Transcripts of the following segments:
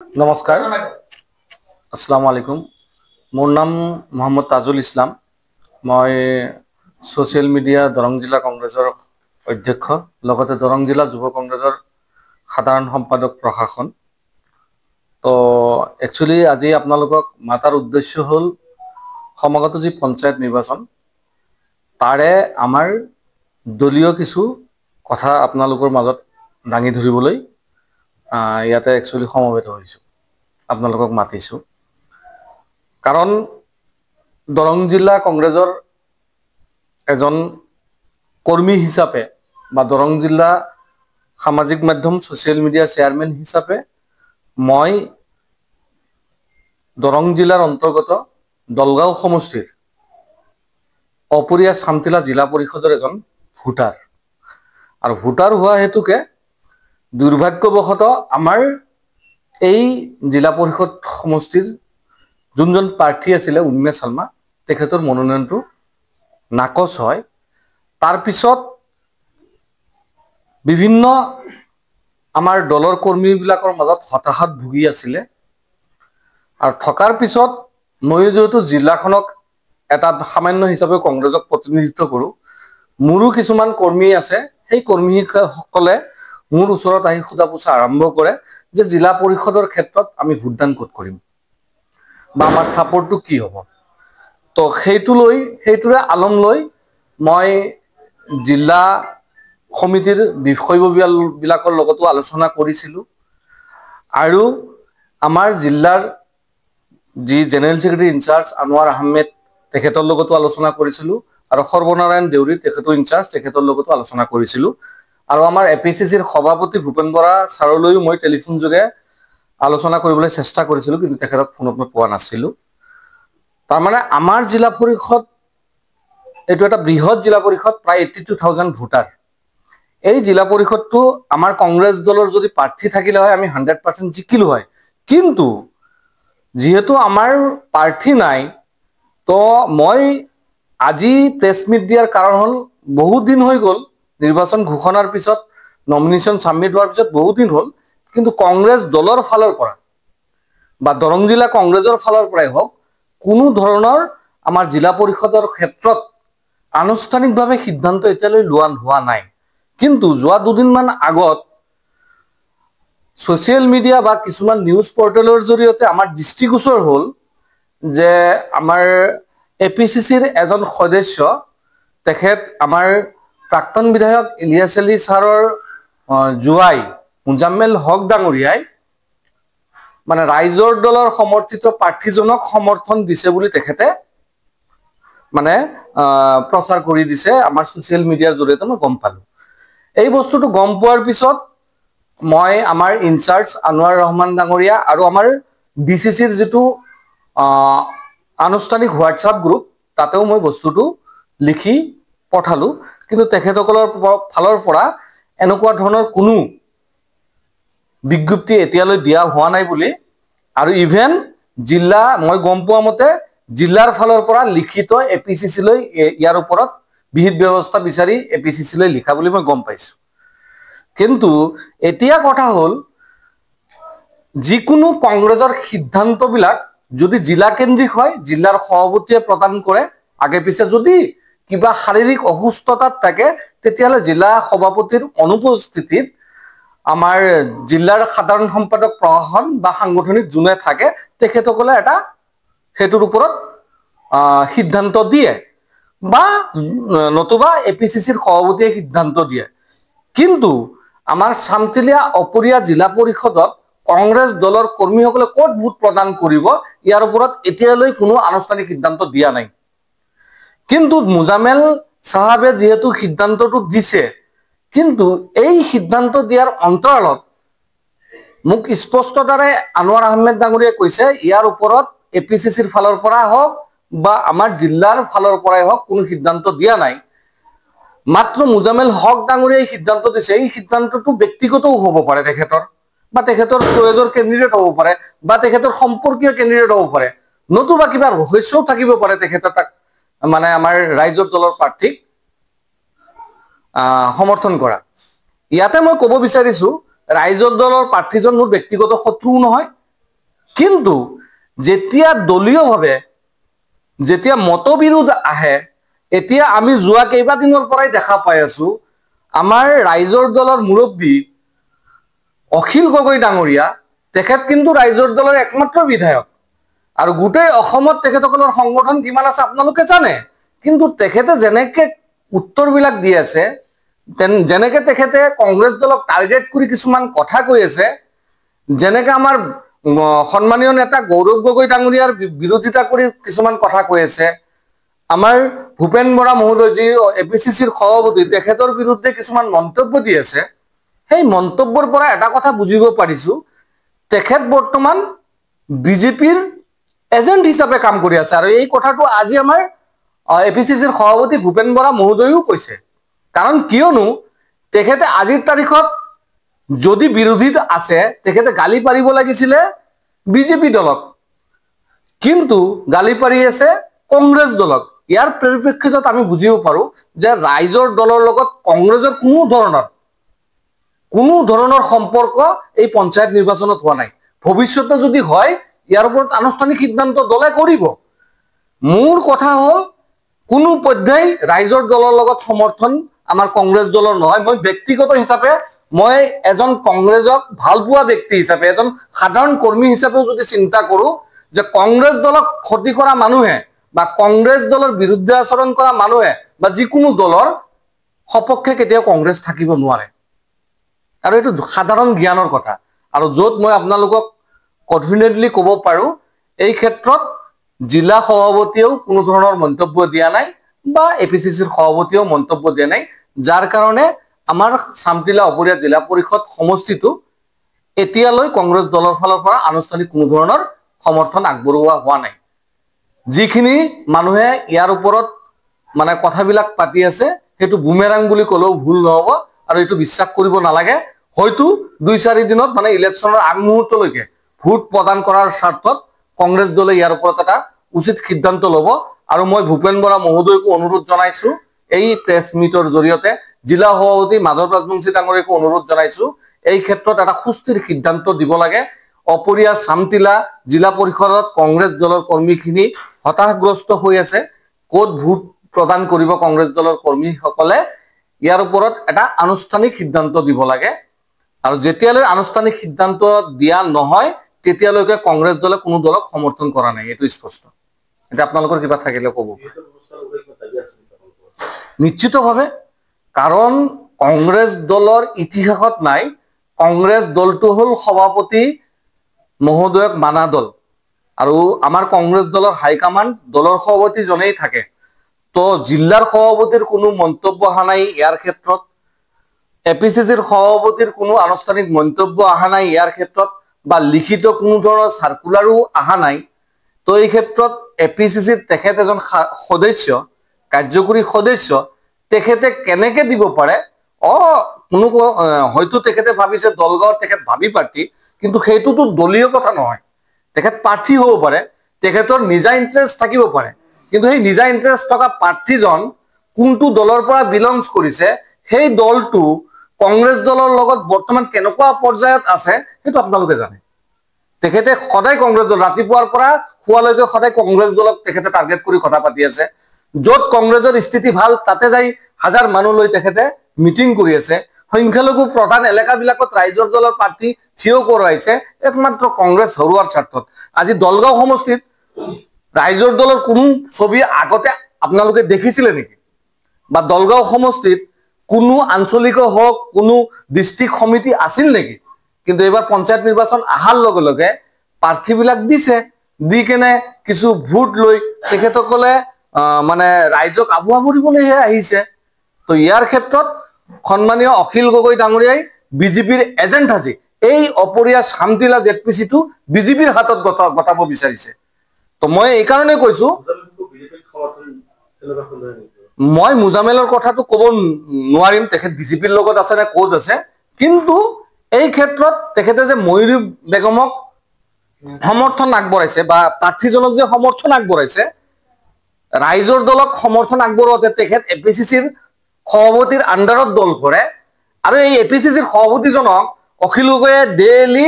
নমস্কাৰ আসসালামু আলাইকুম মোৰ নাম মোহাম্মদ তাজুল ইছলাম মই সোশ্যাল মিডিয়া দৰং জিলা কংগ্ৰেছৰ অধ্যক্ষ লগতে দৰং জিলা যুৱ কংগ্ৰেছৰ সাধাৰণ সম্পাদক প্ৰশাসন তো একচুয়ালি আজি আপোনালোকক মাতাৰ উদ্দেশ্য হল সমাগত যি পঞ্চায়ত নিৰ্বাচন তাৰে আমাৰ দলীয় কিছু কথা আপোনালোকৰ মাজত দাঙি ধৰিবলৈ ইয়াতে একচুয়ালি সমবেত হৈছো আপোনালোকক মাতিছো কাৰণ দৰং জিলা কংগ্ৰেছৰ এজন কৰ্মী হিচাপে বা দৰং জিলা সামাজিক মাধ্যম সোশ্যাল মিডিয়া চেয়াৰম্যান হিচাপে মই দৰং জিলাৰ অন্তৰ্গত দলগাঁও সমষ্টিৰ অপৰিয়া সামতিলা জিলা পৰিষদৰ এজন ভোটাৰ আৰু ভোটাৰ হোৱা হেতুকে দুৰ্ভাগ্যবশতঃ আমাৰ এই জিলা পৰিষদ সমষ্টিৰ যোনজন প্ৰাৰ্থী আছিলে উন্মেষ শৰ্মা তেখেতৰ মনোনয়নটো নাকচ হয় তাৰ পিছত বিভিন্ন আমাৰ দলৰ কৰ্মীবিলাকৰ মাজত হতাশাত ভুগি আছিলে আৰু থকাৰ পিছত মই যেহেতু জিলাখনক এটা সামান্য হিচাপে কংগ্ৰেছক প্ৰতিনিধিত্ব কৰো মোৰো কিছুমান কৰ্মী আছে সেই কৰ্মীসকলে মোৰ ওচৰত আহি খুদা পুছা আৰম্ভ কৰে যে জিলা পৰিষদৰ ক্ষেত্ৰত আমি ভোটদান ক'ত কৰিম বা আমাৰ সাপোৰ্টটো কি হ'ব তো সেইটোৰে আলম লৈ মই জিলা সমিতিৰ বিষয়ববীয়াবিলাকৰ লগতো আলোচনা কৰিছিলো আৰু আমাৰ জিলাৰ যি general secretary in-charge Anowar Ahmed তেখেতৰ লগতো আলোচনা কৰিছিলো আৰু সৰ্বনাৰায়ণ দেউৰী তেখেতৰ ইনচাৰ্জ তেখেতৰ লগতো আলোচনা কৰিছিলো আৰু আমাৰ এপিসিসিৰ সভাপতি ভূপেন বৰা ছাৰলৈও মই টেলিফোন যোগে আলোচনা কৰিবলৈ চেষ্টা কৰিছিলো কিন্তু তেখেতক ফোনত মই পোৱা নাছিলো তাৰ মানে আমাৰ জিলা পৰিষদ এটো এটা বৃহৎ জিলা পৰিষদ প্ৰায় 82000 ভোটাৰ এই জিলা পৰিষদটো আমাৰ কংগ্ৰেছ দলৰ যদি প্ৰাৰ্থী থাকিলে হয় আমি 100% জিকিলো হয় কিন্তু যেহেতু আমাৰ প্ৰাৰ্থী নাই তো মই আজি প্ৰেছ মিট দিয়াৰ কাৰণ হল বহুত দিন হৈ গল নিৰ্বাচন ঘোষণাৰ পিছত নমিনেশন সাবমিট হোৱাৰ পিছত বহুত দিন হল কিন্তু কংগ্ৰেছ দলৰ ফালৰ পৰা বা দৰং জিলা কংগ্ৰেছৰ ফালৰ পৰাই হওক কোনো ধৰণৰ আমাৰ জিলা পৰিষদৰ ক্ষেত্ৰত আনুষ্ঠানিকভাৱে সিদ্ধান্ত এতিয়ালৈ লোৱা হোৱা নাই কিন্তু যোৱা দুদিনমান আগত সোশ্যাল মিডিয়া বা কিছুমান নিউজ পৰ্টেলৰ জৰিয়তে আমাৰ দৃষ্টিগোচৰ হল যে আমাৰ এপিসিসিৰ এজন সদস্য তেখেত আমাৰ প্ৰাক্তন বিধায়ক ইলিয়াছ আলী ছাৰৰ জুৱাই মুজাম্মেল হক ডাঙৰীয়াই মানে ৰাইজৰ দলৰ সমৰ্থিত প্ৰাৰ্থীজনক সমৰ্থন দিছে বুলি তেখেতে মানে প্ৰচাৰ কৰি দিছে আমাৰ সোশ্যাল মিডিয়াৰ জৰিয়তে মই গম পালো এই বস্তুটো গম পোৱাৰ পিছত মই আমাৰ ইনচাৰ্জ আনোৱাৰ ৰহমান ডাঙৰীয়া আৰু আমাৰ ডিসিসিৰ যেটো আনুষ্ঠানিক হোৱাটসঅ্যাপ গ্ৰুপ তাতেও মই বস্তুটো লিখি পঠালো কিন্তু তেখেতসকলৰ ফালৰ পৰা এনেকুৱা ধৰণৰ কোনো বিজ্ঞপ্তি এতিয়ালৈ দিয়া হোৱা নাই বুলি আৰু ইভেন জিলা মই গম পোৱা মতে জিলাৰ ফালৰ পৰা লিখিত এপিসিসি লৈ ইয়াৰ ওপৰত বিহিত ব্যৱস্থা বিচাৰি এপিসিসি লৈ লিখা বুলি মই গম পাইছো কিন্তু এতিয়া কথা হল যিকোনো কংগ্ৰেছৰ সিদ্ধান্তবিলাক যদি জিলা কেন্দ্ৰিক হয় জিলাৰ সভাপতিয়ে প্ৰদান কৰে আগে পিছে যদি কিবা শাৰীৰিক অসুস্থতাত থাকে তেতিয়ালে জিলা সভাপতিৰ অনুপস্থিতিত আমাৰ জিলাৰ সাধাৰণ সম্পাদক প্ৰশাসন বা সাংগঠনিক জুনে থাকে তেখেতসকলে এটা হেতুৰ ওপৰত সিদ্ধান্ত দিয়ে বা নতুবা এপিসিসিৰ সভাপতিয়ে সিদ্ধান্ত দিয়ে কিন্তু আমাৰ সামতিলিয়া অপৰিয়া জিলা পৰিষদত কংগ্ৰেছ দলৰ কৰ্মীসকলে ক'ত ভোট প্ৰদান কৰিব ইয়াৰ ওপৰত এতিয়ালৈ কোনো আনুষ্ঠানিক সিদ্ধান্ত দিয়া নাই কিন্তু মুজামেল সাহাবে যেহেতু সিদ্ধান্তটো দিছে কিন্তু এই সিদ্ধান্ত দিয়াৰ অন্তৰালত মোক স্পষ্টতাৰে আনোৱাৰ আহমেদ ডাঙৰীয়াই কৈছে ইয়াৰ ওপৰত এপিসিসিৰ ফালৰ পৰা হওক বা আমাৰ জিলাৰ ফালৰ পৰাই হওক কোনো সিদ্ধান্ত দিয়া নাই মাত্ৰ মুজামেল হক ডাঙৰীয়াই সিদ্ধান্ত দিছে এই সিদ্ধান্তটো ব্যক্তিগতও হ'ব পাৰে তেখেতৰ বা তেখেতৰ চয়েজৰ কেণ্ডিডেট হ'ব পাৰে বা তেখেতৰ সম্পৰ্কীয় কেণ্ডিডেট হ'ব পাৰে নতুবা কিবা ৰহস্যও থাকিব পাৰে তেখেতৰ তাক মানে আমাৰ ৰাইজৰ দলৰ প্ৰাৰ্থীক সমৰ্থন কৰা ইয়াতে মই ক'ব বিচাৰিছো ৰাইজৰ দলৰ প্ৰাৰ্থীজন মোৰ ব্যক্তিগত শত্ৰু নহয় কিন্তু যেতিয়া দলীয়ভাৱে যেতিয়া মতবিৰোধ আহে, এতিয়া আমি যোৱা কেইবাদিনৰ পৰাই দেখা পাই আছো আমাৰ ৰাইজৰ দলৰ মুৰব্বী অখিল গগৈ ডাঙৰীয়া, তেখেত কিন্তু ৰাইজৰ দলৰ একমাত্ৰ বিধায়ক আৰু গোটেই অসমত তেখেতসকলৰ সংগঠন কিমান আছে আপোনালোকে জানে। কিন্তু তেখেতে যেনেকে উত্তৰবিলাক দি আছে, যেনেকে তেখেতে কংগ্ৰেছ দলক টাৰ্গেট কৰি কিছুমান কথা কৈ আছে, যেনেকে আমাৰ সন্মানীয় নেতা গৌৰৱ গগৈ ডাঙৰীয়াৰ বিৰোধিতা কৰি কিছুমান কথা কৈ আছে, আমাৰ ভূপেন বৰা মহোদয় যি এপিচিচিৰ সভাপতি তেখেতৰ বিৰুদ্ধে কিছুমান মন্তব্য দি আছে, সেই মন্তব্যৰ পৰা এটা কথা বুজিব পাৰিছো তেখেত বৰ্তমান বিজেপিৰ এজেণ্ট হিচাপে কাম কৰি আছে। আৰু এই কথাটো আজি আমাৰ এপিচিচিৰ সভাপতি ভূপেন বৰা মহোদয়েও কৈছে। কাৰণ কিয়নো তেখেতে আজিৰ তাৰিখত যদি বিৰোধীত আছে তেখেতে গালি পাৰিব লাগিছিলে বিজেপি দলক, কিন্তু গালি পাৰি আছে কংগ্ৰেছ দলক। ইয়াৰ পৰিপ্ৰেক্ষিতত আমি বুজিব পাৰো যে ৰাইজৰ দলৰ লগত কংগ্ৰেছৰ কোনো ধৰণৰ সম্পৰ্ক এই পঞ্চায়ত নিৰ্বাচনত হোৱা নাই। ভৱিষ্যতে যদি হয় ইয়াৰ ওপৰত আনুষ্ঠানিক সিদ্ধান্ত দলে কৰিব। মোৰ কথা হ'ল কোনো পৰ্যায় ৰাইজৰ দলৰ লগত সমৰ্থন আমাৰ কংগ্ৰেছ দলৰ নহয়। মই ব্যক্তিগত হিচাপে মই এজন কংগ্ৰেছক ভাল পোৱা ব্যক্তি হিচাপে, এজন সাধাৰণ কৰ্মী হিচাপেও যদি চিন্তা কৰো যে কংগ্ৰেছ দলক ক্ষতি কৰা মানুহে বা কংগ্ৰেছ দলৰ বিৰুদ্ধে আচৰণ কৰা মানুহে বা যিকোনো দলৰ সপক্ষে কেতিয়াও কংগ্ৰেছ থাকিব নোৱাৰে। আৰু এইটো সাধাৰণ জ্ঞানৰ কথা। আৰু য'ত মই আপোনালোকক কনফিডেণ্টলি ক'ব পাৰো এই ক্ষেত্ৰত জিলা সভাপতিয়েও কোনো ধৰণৰ মন্তব্য দিয়া নাই বা এপিচিচিৰ সভাপতিয়েও মন্তব্য দিয়া নাই, যাৰ কাৰণে আমাৰ চামটিলা অপৰীয়া জিলা পৰিষদ সমষ্টিটো এতিয়ালৈ কংগ্ৰেছ দলৰ ফালৰ পৰা আনুষ্ঠানিক কোনো ধৰণৰ সমৰ্থন আগবঢ়োৱা হোৱা নাই। যিখিনি মানুহে ইয়াৰ ওপৰত মানে কথাবিলাক পাতি আছে সেইটো বুমেৰাং বুলি ক'লেও ভুল নহ'ব আৰু এইটো বিশ্বাস কৰিব নালাগে। হয়তো 2-4 দিনত মানে ইলেকশ্যনৰ আগমুহূৰ্তলৈকে ভোট প্ৰদান কৰাৰ স্বাৰ্থত কংগ্ৰেছ দলে ইয়াৰ ওপৰত এটা উচিত সিদ্ধান্ত ল'ব। আৰু মই ভূপেন বৰা মহোদয়কো অনুৰোধ জনাইছো, এই প্ৰেছ মিটৰ জৰিয়তে জিলা সভাপতি মাধৱ ৰাজবংশী ডাঙৰীয়াকো অনুৰোধ জনাইছো এই ক্ষেত্ৰত এটা সুস্থিৰ সিদ্ধান্ত দিব লাগে। অপৰীয়া চামটিলা জিলা পৰিষদত কংগ্ৰেছ দলৰ কৰ্মীখিনি হতাশগ্ৰস্ত হৈ আছে। ক'ত ভোট প্ৰদান কৰিব কংগ্ৰেছ দলৰ কৰ্মীসকলে, ইয়াৰ ওপৰত এটা আনুষ্ঠানিক সিদ্ধান্ত দিব লাগে। আৰু যেতিয়ালৈ আনুষ্ঠানিক সিদ্ধান্ত দিয়া নহয় তেতিয়ালৈকে কংগ্ৰেছ দলে কোনো দলক সমৰ্থন কৰা নাই, এইটো স্পষ্ট। এটা আপোনালোকৰ কিবা থাকিলে ক'ব। নিশ্চিতভাৱে, কাৰণ কংগ্ৰেছ দলৰ ইতিহাসত নাই। কংগ্ৰেছ দলটো হ'ল সভাপতি মহোদয়ক মানা দল আৰু আমাৰ কংগ্ৰেছ দলৰ হাইকমাণ্ড দলৰ সভাপতিজনেই থাকে। তো জিলাৰ সভাপতিৰ কোনো মন্তব্য অহা নাই ইয়াৰ ক্ষেত্ৰত, এপিচিচিৰ সভাপতিৰ কোনো আনুষ্ঠানিক মন্তব্য অহা নাই ইয়াৰ ক্ষেত্ৰত, বা লিখিত কোনো ধৰণৰ চাৰ্কুলাৰো অহা নাই। তো এই ক্ষেত্ৰত এপিচিচিৰ তেখেত এজন সদস্য, কাৰ্যকৰী সদস্য, তেখেতে কেনেকে দিব পাৰে? কোনো হয়তো তেখেতে ভাবিছে দলগাঁৱত তেখেত ভাবি প্ৰাৰ্থী, কিন্তু সেইটোতো দলীয় কথা নহয়। তেখেত প্ৰাৰ্থী হ'ব পাৰে, তেখেতৰ নিজা ইণ্টাৰেষ্ট থাকিব পাৰে, কিন্তু সেই নিজা ইণ্টাৰেষ্ট থকা প্ৰাৰ্থীজন কোনটো দলৰ পৰা বিলংছ কৰিছে, সেই দলটো কংগ্ৰেছ দলৰ লগত বৰ্তমান কেনেকুৱা পৰ্যায়ত আছে সেইটো আপোনালোকে জানে। তেখেতে সদায় কংগ্ৰেছ দল, ৰাতিপুৱাৰ পৰা শোৱালৈকে সদায় কংগ্ৰেছ দলক তেখেতে টাৰ্গেট কৰি কথা পাতি আছে। য'ত কংগ্ৰেছৰ স্থিতি ভাল তাতে যাই হাজাৰ মানুহ লৈ তেখেতে মিটিং কৰি আছে। সংখ্যালঘু প্ৰধান এলেকাবিলাকত ৰাইজৰ দলৰ প্ৰাৰ্থী থিয় কৰাইছে একমাত্ৰ কংগ্ৰেছ হৰুৱাৰ স্বাৰ্থত। আজি দলগাঁও সমষ্টিত ৰাইজৰ দলৰ কোনো ছবি আগতে আপোনালোকে দেখিছিলে নেকি? বা দলগাঁও সমষ্টিত কোনো আঞ্চলিক হওক কোনো ডিষ্ট্ৰিক্ট সমিতি আছিল নেকি? কিন্তু এইবাৰ পঞ্চায়ত নিৰ্বাচন অহাৰ লগে লগে প্ৰাৰ্থীবিলাক দিছে, দি কেনে কিছু ভোট লৈ তেখেতসকলে মানে ৰাইজক আবুৱা কৰিবলৈহে আহিছে। তো ইয়াৰ ক্ষেত্ৰত সন্মানীয় অখিল গগৈ ডাঙৰীয়াই বিজেপিৰ এজেণ্ট আজি এই অপৰীয়া চামটিলা জেডপিচিটো বিজেপিৰ হাতত গতাব বিচাৰিছে। তো মই এইকাৰণে কৈছো, মই মুজামেলৰ কথাটো ক'ব নোৱাৰিম তেখেত বিজেপিৰ লগত আছে নে ক'ত আছে, কিন্তু এই ক্ষেত্ৰত তেখেতে যে ময়ূৰী বেগমক সমৰ্থন আগবঢ়াইছে বা প্ৰাৰ্থীজনক যে সমৰ্থন আগবঢ়াইছে, ৰাইজৰ দলক সমৰ্থন আগবঢ়াওঁতে তেখেত এপিচিচিৰ সভাপতিৰ আণ্ডাৰত দল কৰে। আৰু এই এপিচিচিৰ সভাপতিজনক অখিল গগৈয়ে ডেইলি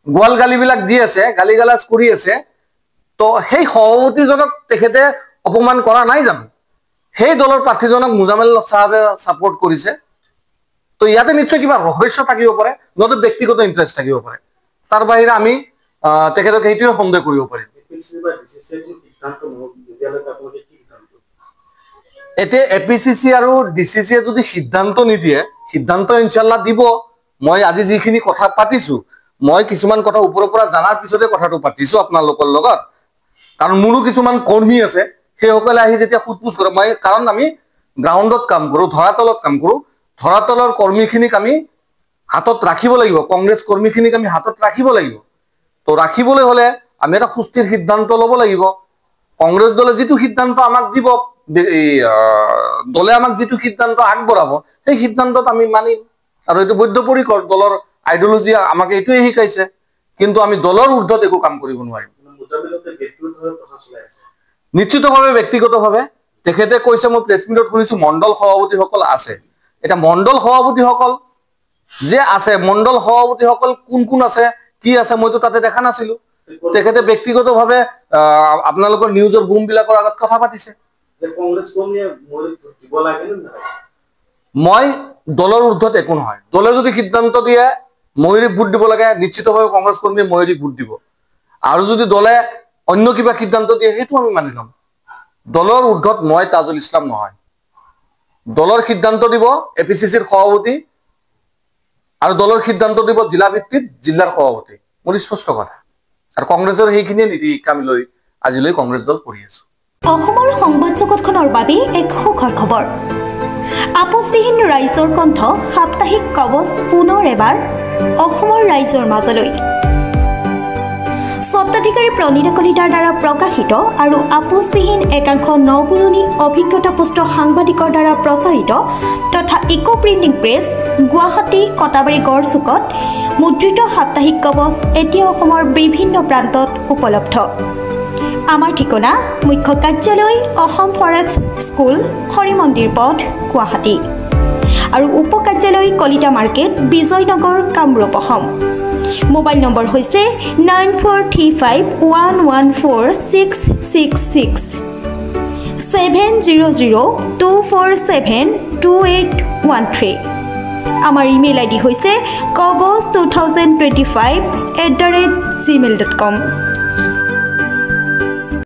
গোৱাল গালিবিলাক দি আছে, গালি গালাজ কৰি আছে, তো সেই সভাপতিজনক তেখেতে অপমান কৰা নাই জানো? সেই দলৰ প্ৰাৰ্থীজনক মুজামিল সাহেবে সাপোৰ্ট কৰিছে, তো ইয়াতে নিশ্চয় কিবা ৰহস্য থাকিব পাৰে, নহয়তো ব্যক্তিগত ইণ্টাৰেষ্ট থাকিব পাৰে। তাৰ বাহিৰে আমি তেখেতক সেইটোৱে সন্দেহ কৰিব পাৰিম। এতিয়া এপিচিচি আৰু ডিচিচিয়ে যদি সিদ্ধান্ত নিদিয়ে, সিদ্ধান্ত ইনশাল্লাহ দিব। মই আজি যিখিনি কথা পাতিছো, মই কিছুমান কথা ওপৰৰ পৰা জানাৰ পিছতে কথাটো পাতিছো আপোনালোকৰ লগত, কাৰণ মোৰো কিছুমান কৰ্মী আছে, সেইসকলে আহি যেতিয়া সোধপোছ কৰে, মই কাৰণ আমি গ্ৰাউণ্ডত কাম কৰোঁ, ধৰাতলত কাম কৰোঁ, ধৰাতলৰ কৰ্মীখিনিক আমি হাতত ৰাখিব লাগিব, কংগ্ৰেছ কৰ্মীখিনিক আমি হাতত ৰাখিব লাগিব। তো ৰাখিবলৈ হলে আমি এটা সুস্থিৰ সিদ্ধান্ত ল'ব লাগিব। কংগ্ৰেছ দলে যিটো সিদ্ধান্ত আমাক দিব, দলে আমাক যিটো সিদ্ধান্ত আগবঢ়াব, সেই সিদ্ধান্তত আমি মানিম। আৰু এইটো বদ্ধপৰিকৰ, দলৰ আইডিঅলজি আমাক এইটোৱে শিকাইছে, কিন্তু আমি দলৰ ঊৰ্ধত একো কাম কৰিব নোৱাৰিম। নিশ্চিতভাৱে ব্যক্তিগতভাৱে তেখেতে কৈছে, মই প্ৰেছ মিটত শুনিছো মণ্ডল সভাপতিসকল আছে। এতিয়া মণ্ডল সভাপতিসকল যে আছে, মণ্ডল সভাপতিসকল কোন কোন আছে, কি আছে, মইতো তাতে দেখা নাছিলো। তেখেতে ব্যক্তিগতভাৱে আপোনালোকৰ নিউজৰ বুম বিলাকৰ আগত কথা পাতিছে। মই দলৰ ঊৰ্ধত একো নহয়। দলে যদি সিদ্ধান্ত দিয়ে ময়ূৰীক ভোট দিব লাগে, নিশ্চিতভাৱে কংগ্ৰেছ কৰ্মীয়ে ময়ূৰীক ভোট দিব। আৰু যদি দলে অন্য কিবা সিদ্ধান্ত দিয়ে, সেইটো আমি মানি ল'ম। দলৰ ঊৰ্ধত মই তাজুল ইছলাম নহয়। দলৰ সিদ্ধান্ত দিব এপিচিচিৰ সভাপতি, আৰু দলৰ সিদ্ধান্ত দিব জিলা ভিত্তিত জিলাৰ সভাপতি। মোৰ স্পষ্ট কথা। আৰু কংগ্ৰেছৰ সেইখিনিয়ে নীতি শিক্ষা আমি লৈ আজিলৈ কংগ্ৰেছ দল কৰি আছো। অসমৰ সংবাদ জগতখনৰ বাবে এক সুখৰ খবৰ। আপোচবিহীন ৰাইজৰ কণ্ঠ সাপ্তাহিক কবচ পুনৰ এবাৰ অসমৰ ৰাইজৰ মাজলৈ। স্বত্বাধিকাৰী প্ৰণীতা কলিতাৰ দ্বাৰা প্ৰকাশিত আৰু আপোচবিহীন একাংশ নপুৰণি অভিজ্ঞতাপুষ্ট সাংবাদিকৰ দ্বাৰা প্ৰচাৰিত তথা eco printing press, Guwahati Katabari গড়চুকত মুদ্ৰিত সাপ্তাহিক কবচ এতিয়া অসমৰ বিভিন্ন প্ৰান্তত উপলব্ধ। আমাৰ ঠিকনা মুখ্য কাৰ্যালয় অসম ফৰেষ্ট স্কুল, হৰিমন্দিৰ পথ, গুৱাহাটী, আৰু উপ কাৰ্যালয় Kalita market, Bijoynagar, Kamrup, Assam. Mobile number হৈছে 9435114666 70024728813। আমাৰ ইমেইল আইডি হৈছে kobos2025@gmail.com।